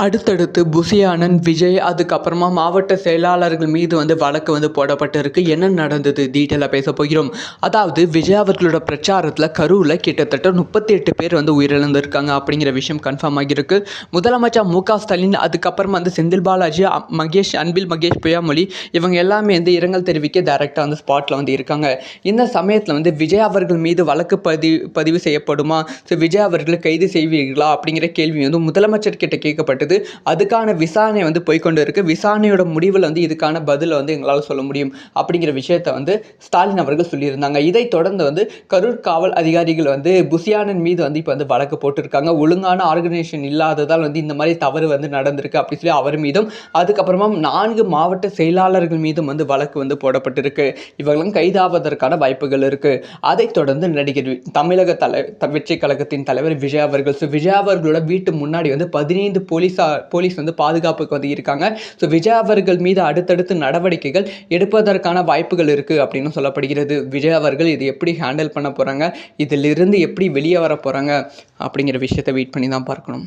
அடுத்தடுத்து புசி ஆனந்த், விஜய் அதுக்கப்புறமா மாவட்ட செயலாளர்கள் மீது வழக்கு போடப்பட்டிருக்கு. என்ன நடந்தது டீட்டெயிலாக பேச போகிறோம். அதாவது விஜய் அவர்களோட பிரச்சாரத்தில் கரூரில் கிட்டத்தட்ட 38 பேர் உயிரிழந்திருக்காங்க அப்படிங்கிற விஷயம் கன்ஃபார்ம் ஆகியிருக்கு. முதலமைச்சர் மு.க. ஸ்டாலின், அதுக்கப்புறமா செந்தில் பாலாஜி, அன்பில் மகேஷ் பொய்யாமொழி இவங்க எல்லாமே இரங்கல் தெரிவிக்க டைரெக்டாக ஸ்பாட்டில் இருக்காங்க. இந்த சமயத்தில் விஜய் அவர்கள் மீது வழக்கு பதிவு செய்யப்படுமா, விஜய் அவர்களை கைது செய்வீர்களா அப்படிங்கிற கேள்வி முதலமைச்சர் கிட்ட கேட்கப்பட்டது. அதுக்கான விசாரணை போய்கொண்டு இருக்கு. விசாரணையோட முடிவில் இதுக்கான பதில் எங்களால் சொல்ல முடியும் அப்படிங்கிற விஷயத்தை ஸ்டாலின் அவர்கள் சொல்லியிருந்தாங்க. இதை தொடர்ந்து கரூர் காவல் அதிகாரிகள் புசி ஆனந்த் மீது இப்போ வழக்கு போட்டிருக்காங்க. ஒழுங்கான ஆர்கனைசேஷன் இல்லாததால் இந்த மாதிரி தவறு நடந்திருக்கு அப்படி சொல்லி அவர் மீதும், அதுக்கப்புறமா 4 மாவட்ட செயலாளர்கள் மீதும் வழக்கு போடப்பட்டிருக்கு. இவர்களும் கைதாவதற்கான வாய்ப்புகள் இருக்கு. அதைத் தொடர்ந்து நடிகர் தமிழக வெற்றி கழகத்தின் தலைவர் விஜய் அவர்களோட வீட்டு முன்னாடி 15 போலீஸ் பாதுகாப்புக்கு இருக்காங்க. விஜய் அவர்கள் மீது அடுத்தடுத்து நடவடிக்கைகள் எடுப்பதற்கான வாய்ப்புகள் இருக்கு அப்படின்னு சொல்லப்படுகிறது. விஜய் அவர்கள் இது எப்படி ஹேண்டில் பண்ண போறாங்க, இதிலிருந்து எப்படி வெளியே வர போறாங்க அப்படிங்கிற விஷயத்தை வெயிட் பண்ணி தான் பார்க்கணும்.